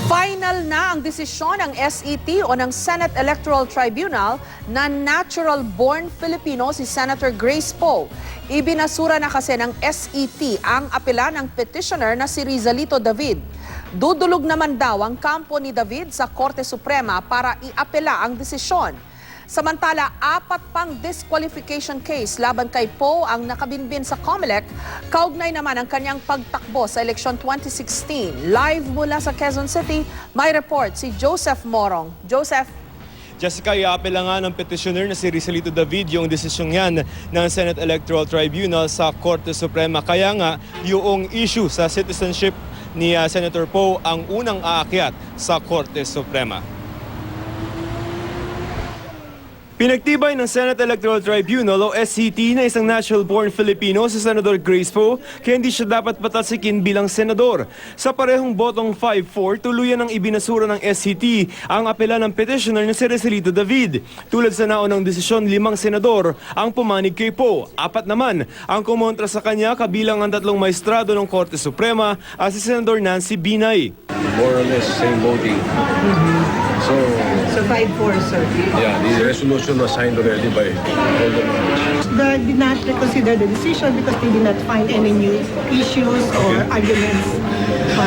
Final na ang desisyon ng SET o ng Senate Electoral Tribunal na natural-born Filipino si Senator Grace Poe. Ibinasura na kasi ng SET ang apela ng petitioner na si Rizalito David. Dudulog naman daw ang kampo ni David sa Korte Suprema para iapela ang desisyon. Samantala, 4 pang disqualification case laban kay Poe ang nakabinbin sa COMELEC, kaugnay naman ang kanyang pagtakbo sa eleksyon 2016. Live mula sa Quezon City, may report si Joseph Morong. Joseph. Jessica, iapela nga ng petitioner na si Rizalito David yung desisyong yan ng Senate Electoral Tribunal sa Korte Suprema. Kaya nga, yung issue sa citizenship ni Senator Poe ang unang aakyat sa Korte Suprema. Pinagtibay ng Senate Electoral Tribunal o SET na isang natural-born Filipino si Senator Grace Poe kaya hindi siya dapat patalsikin bilang senador. Sa parehong botong 5-4, tuluyan ng ibinasura ng SET ang apela ng petitioner na si Rizalito David. Tulad sa naunang desisyon, 5 senador ang pumanig kay Poe. 4 naman ang kumontra sa kanya, kabilang ang 3 maestrado ng Korte Suprema at si Senador Nancy Binay. More or less same voting. So 5-4, sir. Yeah, the resolution was signed already by all the members. They did not reconsider the decision because they did not find any new issues or arguments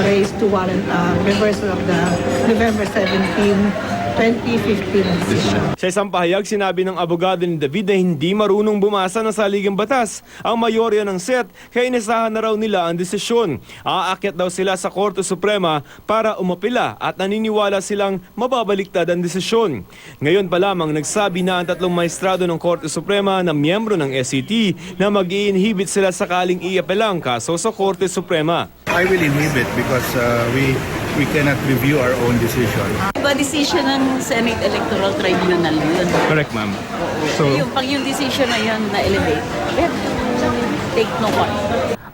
raised to warrant reversal of the November 17, 2015 decision. Sa isang pahayag, sinabi ng abogado ni David na hindi marunong bumasa ng saligang batas ang mayorya ng SET kaya inasahan na raw nila ang desisyon. Aakyat daw sila sa Korte Suprema para umapila at naniniwala silang mababaliktad ang desisyon. Ngayon pa lamang nagsabi na ang 3 maestrado ng Korte Suprema na miyembro ng SET na mag-i-inhibit sila sakaling iapela ang kaso sa Korte Suprema. I will inhibit because we cannot review our own decision. Iba decision ng Senate Electoral Tribunal yun. Correct, ma'am. So, Pag yung decision na yun na-elevate, we have to take no part.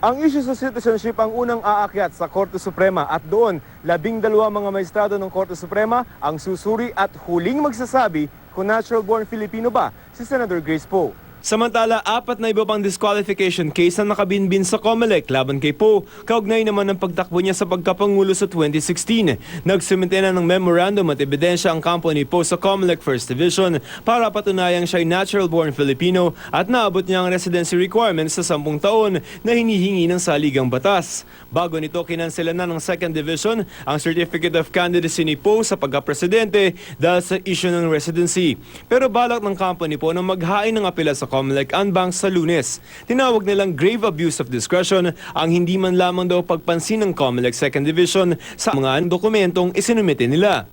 ang issue sa citizenship ang unang aakyat sa Korte Suprema at doon, 12 mga maestrado ng Korte Suprema ang susuri at huling magsasabi kung natural-born Filipino ba si Senator Grace Poe. Samantala, 4 na iba pang disqualification case ang nakabinbin sa COMELEC laban kay Poe, kaugnay naman ng pagtakbo niya sa pagkapangulo sa 2016. Nagsumite na ng memorandum at ebidensya ang kampo ni Poe sa COMELEC First Division para patunayang siya'y natural-born Filipino at naabot niya ang residency requirements sa 10 taon na hinihingi ng saligang batas. Bago nito, kinansela na ng Second Division ang Certificate of Candidacy ni Poe sa pagkapresidente dahil sa issue ng residency. Pero balak ng kampo ni Poe na maghain ng apela sa COMELEC Anbang sa Lunes. Tinawag nilang grave abuse of discretion ang hindi man lamang daw pagpansin ng COMELEC Second Division sa mga dokumentong isinumite nila.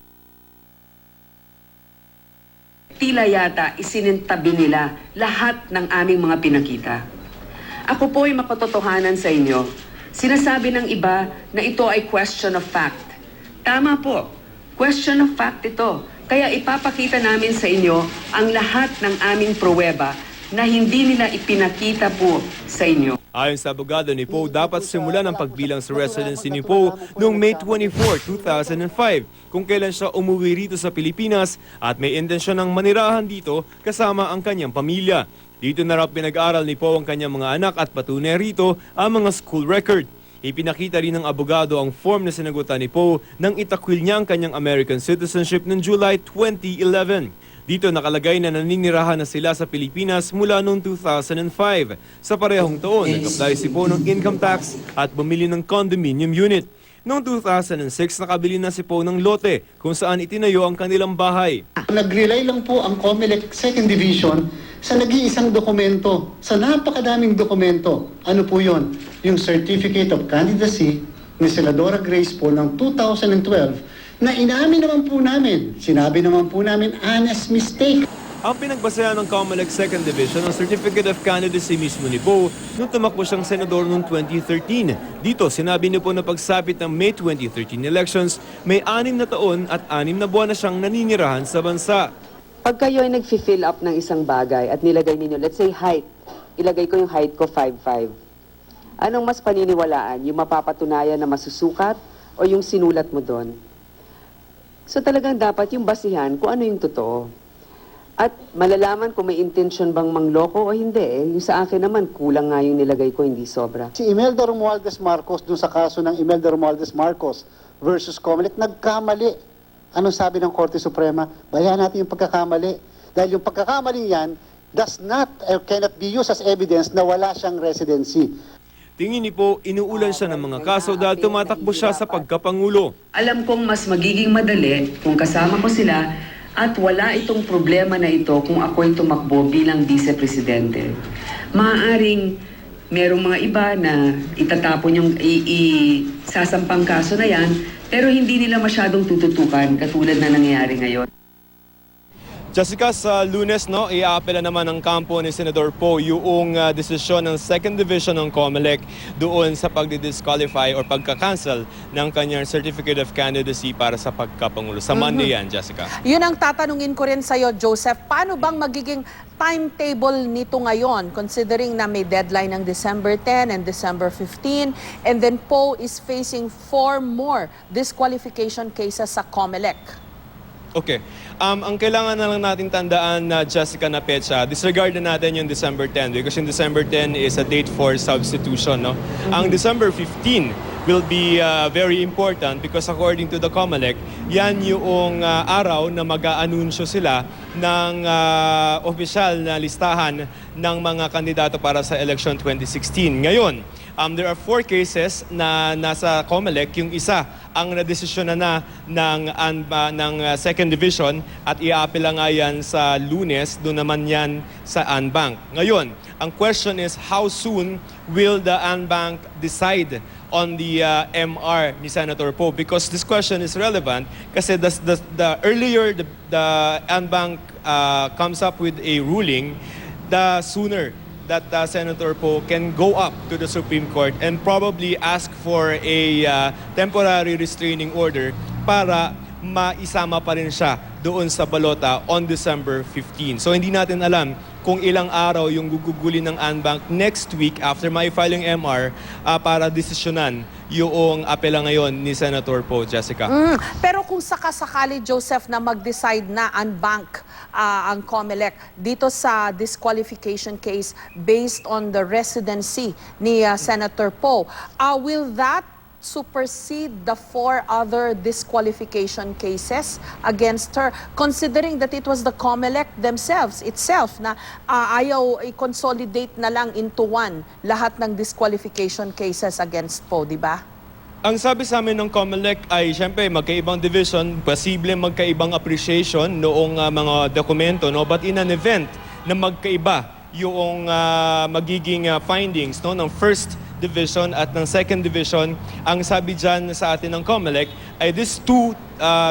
Tila yata isinintabi nila lahat ng aming mga pinakita. Ako po ay mapatotohanan sa inyo. Sinasabi ng iba na ito ay question of fact. Tama po, question of fact ito. Kaya ipapakita namin sa inyo ang lahat ng aming pruweba na hindi nila ipinakita po sa inyo. Ayon sa abogado ni Poe, dapat simulan ang pagbilang sa residency ni Poe noong May 24, 2005, kung kailan siya umuwi rito sa Pilipinas at may intensyon ng manirahan dito kasama ang kanyang pamilya. Dito na raw pinag-aral ni Poe ang kanyang mga anak at patunay rito ang mga school record. Ipinakita rin ng abogado ang form na sinagutan ni Poe nang itakwil niya ang kanyang American citizenship noong July 2011. Dito nakalagay na naninirahan na sila sa Pilipinas mula noong 2005. Sa parehong taon, nag-apply si Poe ng income tax at bumili ng condominium unit. Noong 2006, nakabili na si Poe ng lote kung saan itinayo ang kanilang bahay. Nag-rely lang po ang COMELEC Second Division sa nag-iisang dokumento, sa napakadaming dokumento. Ano po yon? Yung Certificate of Candidacy ni Senadora Grace Poe ng 2012 na inamin naman po namin, sinabi naman po namin, honest mistake. Ang pinagbasehan ng COMELEC Second Division ang Certificate of Candidacy mismo ni Poe nung tumakbo siyang senador noong 2013. Dito, sinabi niyo po na pagsapit ng May 2013 elections, may 6 na taon at 6 na buwan na siyang naninirahan sa bansa. Pag kayo ay nag-fill up ng isang bagay at nilagay ninyo, let's say height, ilagay ko yung height ko 5'5". Anong mas paniniwalaan? Yung mapapatunayan na masusukat o yung sinulat mo doon? So talagang dapat yung basihan kung ano yung totoo. At malalaman kung may intention bang mangloko o hindi. Yung sa akin naman, kulang nga yung nilagay ko, hindi sobra. Si Imelda Romualdez Marcos, dun sa kaso ng Imelda Romualdez Marcos versus Comelec, nagkamali. Anong sabi ng Korte Suprema? Bayan natin yung pagkakamali. Dahil yung pagkakamali yan does not or cannot be used as evidence na wala siyang residency. Tingin ni Po, inuulan siya ng mga kaso dahil tumatakbo siya sa pagkapangulo. Alam kong mas magiging madali kung kasama ko sila at wala itong problema na ito kung ako'y tumakbo bilang vice-presidente. Maaaring merong mga iba na itatapon yung sasampang kaso na yan, pero hindi nila masyadong tututukan katulad na nangyayari ngayon. Jessica, sa Lunes, no, iaapela naman ng kampo ni Senador Poe yung desisyon ng 2nd Division ng Comelec doon sa pagdi-disqualify or pagka-cancel ng kanyang Certificate of Candidacy para sa pagkapangulo. Sa Monday yan, Jessica. Yun ang tatanungin ko rin sa'yo, Joseph. Paano bang magiging timetable nito ngayon, considering na may deadline ng December 10 and December 15, and then Poe is facing 4 more disqualification cases sa Comelec? Okay. Ang kailangan na lang natin tandaan na Jessica na petsa, disregard na natin yung December 10 because yung December 10 is a date for substitution. No? Ang December 15 will be very important because according to the Comelec, yan yung araw na mag-aanunsyo sila ng opisyal na listahan ng mga kandidato para sa election 2016. Ngayon, there are 4 cases na nasa Comelec. Yung isa ang nadesisyon na ng 2nd Division at iaapela nga yan sa Lunes, doon naman yan sa Anbank. Ngayon, ang question is how soon will the Anbank decide on the MR ni Senator Poe? Because this question is relevant kasi the earlier the Anbank comes up with a ruling, the sooner that Senator Poe can go up to the Supreme Court and probably ask for a temporary restraining order para maisama pa rin siya doon sa balota on December 15. So hindi natin alam kung ilang araw yung gugugulin ng Anbank next week after ma-file yung MR para desisyonan yung apela ngayon ni Senator Poe, Jessica. Pero kung sakasakali, Joseph, na mag-decide na Anbank ang Comelec dito sa disqualification case based on the residency ni Senator Poe, will that supersede the 4 other disqualification cases against her, considering that it was the Comelec itself na ayaw i-consolidate na lang into one lahat ng disqualification cases against Poe, di ba? Ang sabi sa amin ng Comelec ay siyempre magkaibang division, posible magkaibang appreciation noong mga dokumento, no? But in an event na magkaiba yung magiging findings, no, ng 1st Division at ng 2nd Division, ang sabi dyan sa atin ng Comelec ay these 2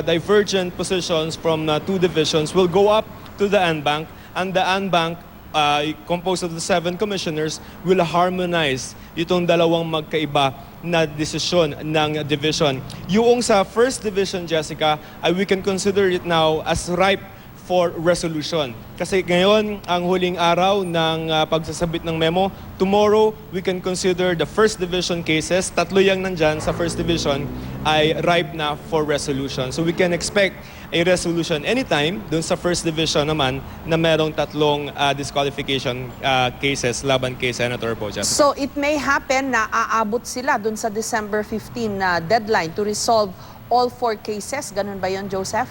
divergent positions from 2 divisions will go up to the Anbank, and the Anbank composed of the 7 commissioners will harmonize itong dalawang magkaiba na desisyon ng division. Yung sa 1st Division, Jessica, we can consider it now as ripe for resolution. Kasi ngayon, ang huling araw ng pagsasabit ng memo, tomorrow, we can consider the 1st Division cases, 3 yang nandyan sa 1st Division, ay ripe na for resolution. So we can expect a resolution anytime dun sa 1st Division naman na merong 3 disqualification cases laban kay Senator Poe. So it may happen na aabot sila dun sa December 15 na deadline to resolve all 4 cases. Ganun ba yon, Joseph?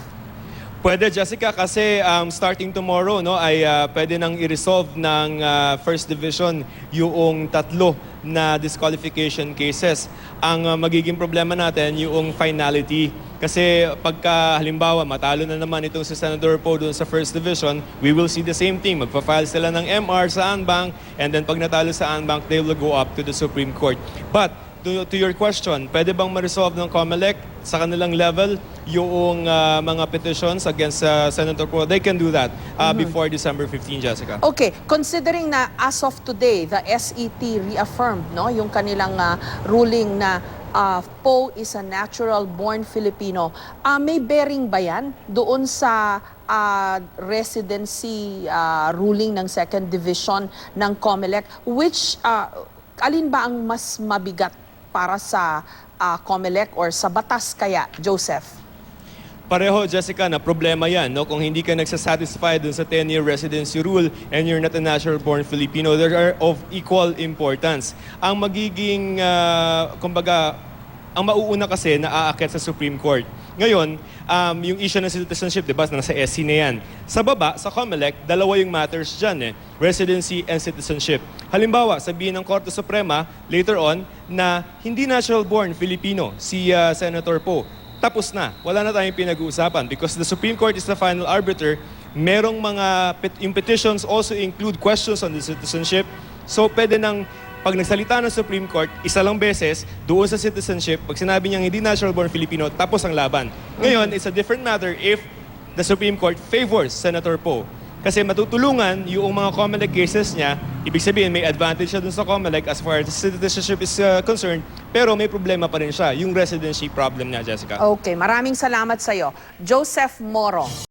Pwede, Jessica, kasi starting tomorrow, no, ay pwede nang i-resolve ng 1st Division yung 3 na disqualification cases. Ang magiging problema natin yung finality. Kasi pagka halimbawa matalo na naman itong si Senator Poe doon sa 1st Division, we will see the same thing. Magpa-file sila ng MR sa Anbank, and then pag natalo sa Anbank, they will go up to the Supreme Court. But to your question, pwede bang ma-resolve ng Comelec sa kanilang level yung mga petitions against Senator Poe? They can do that before December 15, Jessica. Okay, considering na as of today, the SET reaffirmed, no, yung kanilang ruling na Poe is a natural-born Filipino, may bearing ba yan doon sa residency ruling ng 2nd Division ng Comelec? Which, alin ba ang mas mabigat para sa Comelec or sa batas kaya, Joseph? Pareho, Jessica, na problema yan. No? Kung hindi ka nagsasatisfy dun sa 10-year residency rule and you're not a natural-born Filipino, they are of equal importance. Ang magiging, kumbaga, ang mauuna kasi na aakyat sa Supreme Court. Ngayon, yung issue ng citizenship, di ba, nasa SC na yan. Sa baba, sa COMELEC, dalawa yung matters dyan, residency and citizenship. Halimbawa, sabihin ng Korte Suprema later on na hindi natural-born Filipino si Senator Poe. Tapos na. Wala na tayong pinag-uusapan because the Supreme Court is the final arbiter. Merong yung petitions also include questions on the citizenship. So, pwede nang pag nagsalita ng Supreme Court, isa lang beses, doon sa citizenship, pag sinabi niyang hindi natural-born Filipino, tapos ang laban. Ngayon, it's a different matter if the Supreme Court favors Senator Poe. Kasi matutulungan yung mga COMELEC cases niya, ibig sabihin may advantage siya dun sa COMELEC as far as citizenship is concerned, pero may problema pa rin siya, yung residency problem niya, Jessica. Okay, maraming salamat sa'yo. Joseph Moro.